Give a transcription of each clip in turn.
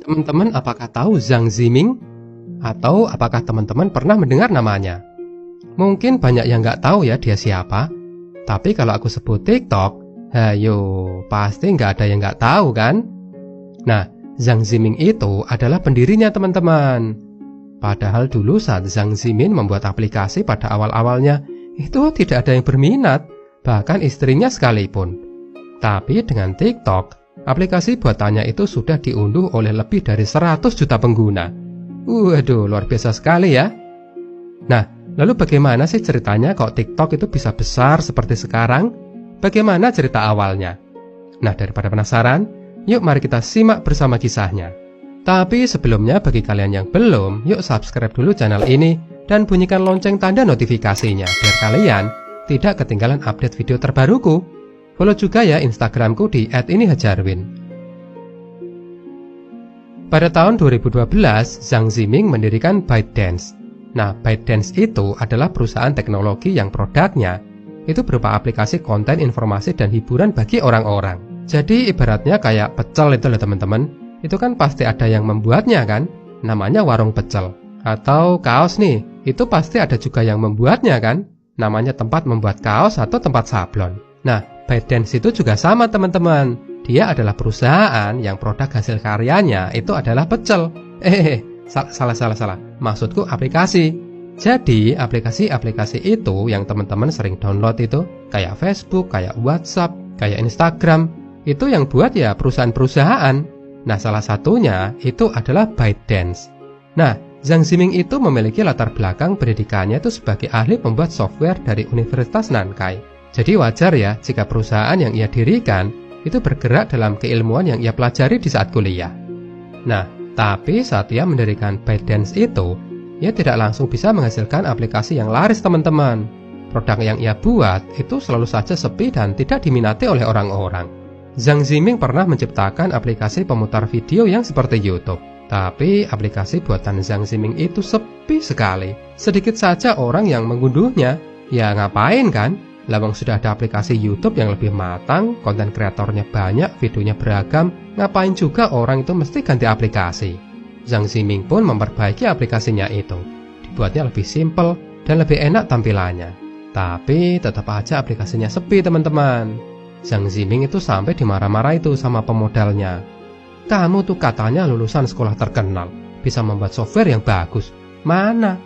Teman-teman apakah tahu Zhang Ziming? Atau apakah teman-teman pernah mendengar namanya? Mungkin banyak yang nggak tahu ya dia siapa. Tapi kalau aku sebut TikTok, hayo, pasti nggak ada yang nggak tahu kan? Nah, Zhang Ziming itu adalah pendirinya teman-teman. Padahal dulu saat Zhang Ziming membuat aplikasi pada awal-awalnya, itu tidak ada yang berminat, bahkan istrinya sekalipun. Tapi dengan TikTok, aplikasi buatannya itu sudah diunduh oleh lebih dari 100 juta pengguna. Waduh, luar biasa sekali ya. Nah, lalu bagaimana sih ceritanya kok TikTok itu bisa besar seperti sekarang? Bagaimana cerita awalnya? Nah, daripada penasaran, yuk mari kita simak bersama kisahnya. Tapi sebelumnya bagi kalian yang belum, yuk subscribe dulu channel ini dan bunyikan lonceng tanda notifikasinya biar kalian tidak ketinggalan update video terbaruku. Follow juga ya Instagramku di @inihajarwin. Pada tahun 2012, Zhang Ziming mendirikan ByteDance. Nah, ByteDance itu adalah perusahaan teknologi yang produknya itu berupa aplikasi konten, informasi, dan hiburan bagi orang-orang. Jadi ibaratnya kayak pecel itu loh teman-teman. Itu kan pasti ada yang membuatnya kan? Namanya warung pecel. Atau kaos nih, itu pasti ada juga yang membuatnya kan? Namanya tempat membuat kaos atau tempat sablon. Nah, ByteDance itu juga sama teman-teman. Dia adalah perusahaan yang produk hasil karyanya itu adalah pecel. Salah. Maksudku aplikasi. Jadi, aplikasi-aplikasi itu yang teman-teman sering download itu, kayak Facebook, kayak WhatsApp, kayak Instagram, itu yang buat ya perusahaan-perusahaan. Nah, salah satunya itu adalah ByteDance. Nah, Zhang Ziming itu memiliki latar belakang pendidikannya itu sebagai ahli pembuat software dari Universitas Nankai. Jadi wajar ya jika perusahaan yang ia dirikan itu bergerak dalam keilmuan yang ia pelajari di saat kuliah. Nah, tapi saat ia mendirikan ByteDance itu, ia tidak langsung bisa menghasilkan aplikasi yang laris teman-teman. Produk yang ia buat itu selalu saja sepi dan tidak diminati oleh orang-orang. Zhang Ziming pernah menciptakan aplikasi pemutar video yang seperti YouTube. Tapi aplikasi buatan Zhang Ziming itu sepi sekali. Sedikit saja orang yang mengunduhnya. Ya ngapain kan? Lawang sudah ada aplikasi YouTube yang lebih matang, konten kreatornya banyak, videonya beragam. Ngapain juga orang itu mesti ganti aplikasi? Zhang Ziming pun memperbaiki aplikasinya itu. Dibuatnya lebih simple dan lebih enak tampilannya. Tapi tetap aja aplikasinya sepi teman-teman. Zhang Ziming itu sampai dimarah-marah itu sama pemodalnya. Kamu tuh katanya lulusan sekolah terkenal, bisa membuat software yang bagus. Mana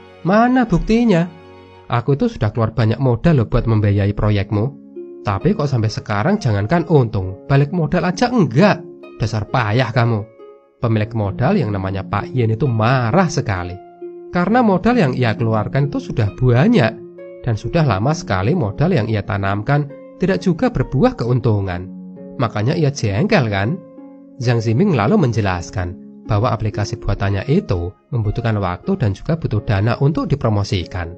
buktinya? Aku itu sudah keluar banyak modal loh buat membiayai proyekmu. Tapi kok sampai sekarang jangankan untung, balik modal aja enggak. Dasar payah kamu. Pemilik modal yang namanya Pak Yen itu marah sekali. Karena modal yang ia keluarkan itu sudah banyak. Dan sudah lama sekali modal yang ia tanamkan tidak juga berbuah keuntungan. Makanya ia jengkel kan? Zhang Ziming lalu menjelaskan bahwa aplikasi buatannya itu membutuhkan waktu dan juga butuh dana untuk dipromosikan.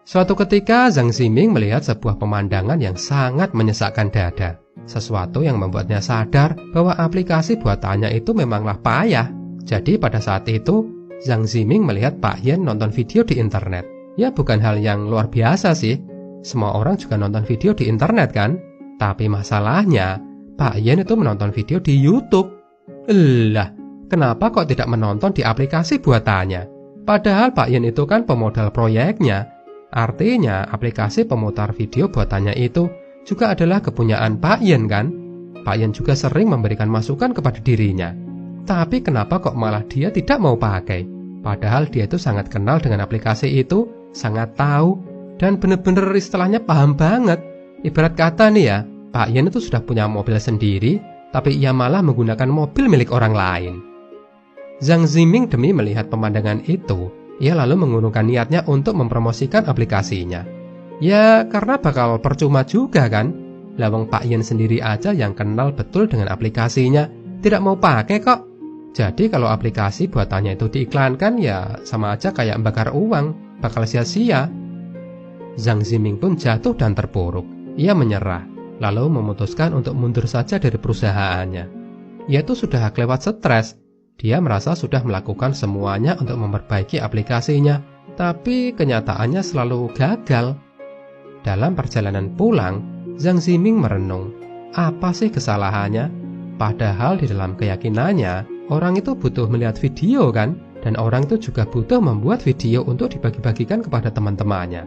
Suatu ketika Zhang Ziming melihat sebuah pemandangan yang sangat menyesakkan dada. Sesuatu yang membuatnya sadar bahwa aplikasi buatannya itu memanglah payah. Jadi pada saat itu Zhang Ziming melihat Pak Yen nonton video di internet. Ya bukan hal yang luar biasa sih. Semua orang juga nonton video di internet kan? Tapi masalahnya, Pak Yen itu menonton video di YouTube. Lah, kenapa kok tidak menonton di aplikasi buatannya? Padahal Pak Yen itu kan pemodal proyeknya. Artinya, aplikasi pemutar video buatannya itu juga adalah kepunyaan Pak Yen kan? Pak Yen juga sering memberikan masukan kepada dirinya. Tapi kenapa kok malah dia tidak mau pakai? Padahal dia itu sangat kenal dengan aplikasi itu, sangat tahu, dan benar-benar istilahnya paham banget. Ibarat kata nih ya, Pak Yen itu sudah punya mobil sendiri, tapi ia malah menggunakan mobil milik orang lain. Zhang Ziming demi melihat pemandangan itu, ia lalu mengurungkan niatnya untuk mempromosikan aplikasinya. Ya karena bakal percuma juga kan. Lawang Pak Yen sendiri aja yang kenal betul dengan aplikasinya tidak mau pakai kok. Jadi kalau aplikasi buatannya itu diiklankan ya sama aja kayak bakar uang, bakal sia-sia. Zhang Ziming pun jatuh dan terpuruk. Ia menyerah, lalu memutuskan untuk mundur saja dari perusahaannya. Ia itu sudah kelewat stres. Dia merasa sudah melakukan semuanya untuk memperbaiki aplikasinya, tapi kenyataannya selalu gagal. Dalam perjalanan pulang, Zhang Ziming merenung, apa sih kesalahannya? Padahal di dalam keyakinannya, orang itu butuh melihat video kan? Dan orang itu juga butuh membuat video untuk dibagi-bagikan kepada teman-temannya.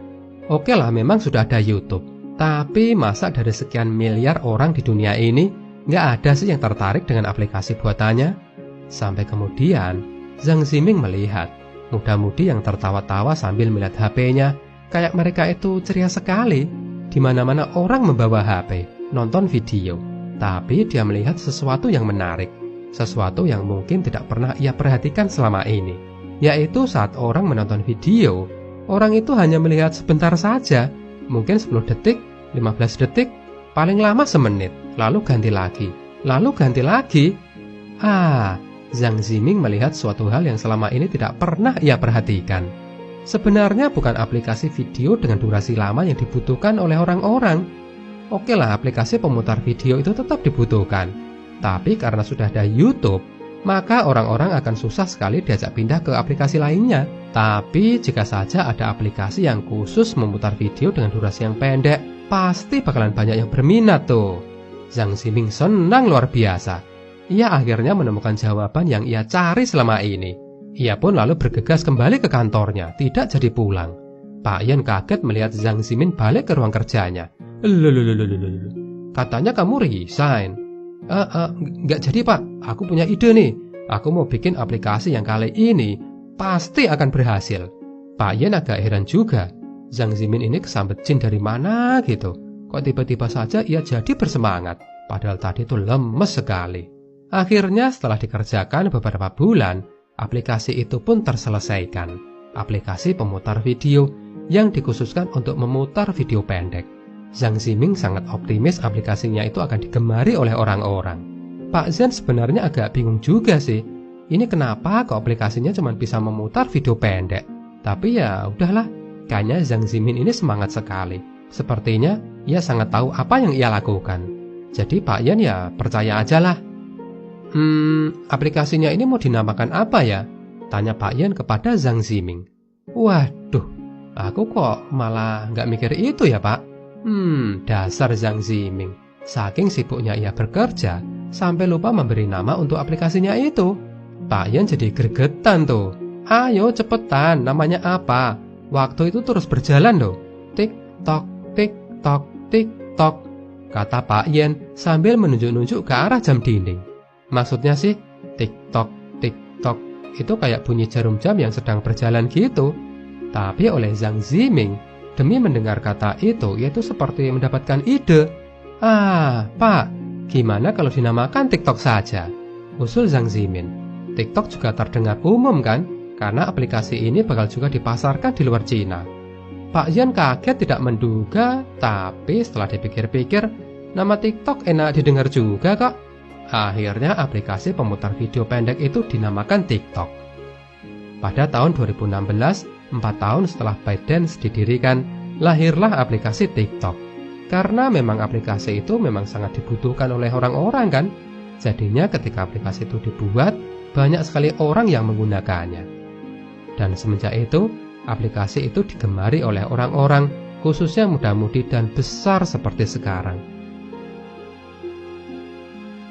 Oke lah, memang sudah ada YouTube. Tapi masa dari sekian miliar orang di dunia ini, nggak ada sih yang tertarik dengan aplikasi buatannya? Sampai kemudian, Zhang Ziming melihat muda-mudi yang tertawa-tawa sambil melihat HP-nya. Kayak mereka itu ceria sekali. Di mana-mana orang membawa HP, nonton video. Tapi dia melihat sesuatu yang menarik, sesuatu yang mungkin tidak pernah ia perhatikan selama ini, yaitu saat orang menonton video, orang itu hanya melihat sebentar saja, mungkin 10 detik, 15 detik, paling lama semenit, lalu ganti lagi, lalu ganti lagi. Zhang Ziming melihat suatu hal yang selama ini tidak pernah ia perhatikan. Sebenarnya bukan aplikasi video dengan durasi lama yang dibutuhkan oleh orang-orang. Oke lah, aplikasi pemutar video itu tetap dibutuhkan. Tapi karena sudah ada YouTube, maka orang-orang akan susah sekali diajak pindah ke aplikasi lainnya. Tapi jika saja ada aplikasi yang khusus memutar video dengan durasi yang pendek, pasti bakalan banyak yang berminat tuh. Zhang Ziming senang luar biasa. Ia akhirnya menemukan jawaban yang ia cari selama ini. Ia pun lalu bergegas kembali ke kantornya, tidak jadi pulang. Pak Yan kaget melihat Zhang Ziming balik ke ruang kerjanya. Katanya kamu resign. Nggak jadi pak, aku punya ide nih. Aku mau bikin aplikasi yang kali ini pasti akan berhasil. Pak Yan agak heran juga. Zhang Ziming ini kesambet jin dari mana gitu. Kok tiba-tiba saja ia jadi bersemangat, padahal tadi itu lemes sekali. Akhirnya setelah dikerjakan beberapa bulan, aplikasi itu pun terselesaikan. Aplikasi pemutar video yang dikhususkan untuk memutar video pendek. Zhang Ziming sangat optimis aplikasinya itu akan digemari oleh orang-orang. Pak Zhen sebenarnya agak bingung juga sih. Ini kenapa kok aplikasinya cuma bisa memutar video pendek? Tapi ya udahlah, kayaknya Zhang Ziming ini semangat sekali. Sepertinya ia sangat tahu apa yang ia lakukan. Jadi Pak Yan ya percaya aja lah. Aplikasinya ini mau dinamakan apa ya? Tanya Pak Yan kepada Zhang Ziming. Waduh, aku kok malah nggak mikir itu ya Pak. Dasar Zhang Ziming. Saking sibuknya ia bekerja, sampai lupa memberi nama untuk aplikasinya itu. Pak Yan jadi gregetan tuh. Ayo cepetan, namanya apa? Waktu itu terus berjalan loh. Tik tok, tik tok, tik tok, kata Pak Yan sambil menunjuk-nunjuk ke arah jam dinding. Maksudnya sih, tik tok, itu kayak bunyi jarum jam yang sedang berjalan gitu. Tapi oleh Zhang Ziming, demi mendengar kata itu, yaitu seperti mendapatkan ide. Pak, gimana kalau dinamakan TikTok saja? Usul Zhang Ziming. TikTok juga terdengar umum kan? Karena aplikasi ini bakal juga dipasarkan di luar Cina. Pak Yan kaget tidak menduga, tapi setelah dipikir-pikir, nama TikTok enak didengar juga kok. Akhirnya aplikasi pemutar video pendek itu dinamakan TikTok. Pada tahun 2016, 4 tahun setelah ByteDance didirikan, lahirlah aplikasi TikTok. Karena memang aplikasi itu memang sangat dibutuhkan oleh orang-orang kan. Jadinya ketika aplikasi itu dibuat, banyak sekali orang yang menggunakannya. Dan semenjak itu, aplikasi itu digemari oleh orang-orang, khususnya muda-mudi dan besar seperti sekarang.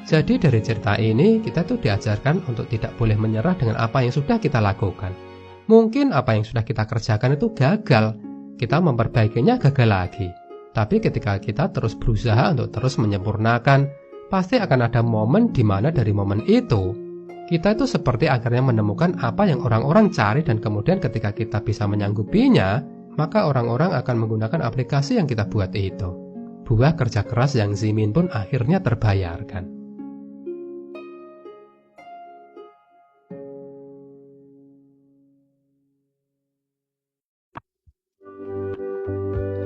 Jadi dari cerita ini, kita tuh diajarkan untuk tidak boleh menyerah dengan apa yang sudah kita lakukan. Mungkin apa yang sudah kita kerjakan itu gagal, kita memperbaikinya gagal lagi. Tapi ketika kita terus berusaha untuk terus menyempurnakan, pasti akan ada momen di mana dari momen itu, kita itu seperti akhirnya menemukan apa yang orang-orang cari, dan kemudian ketika kita bisa menyanggupinya, maka orang-orang akan menggunakan aplikasi yang kita buat itu. Buah kerja keras Zhang Ziming pun akhirnya terbayarkan.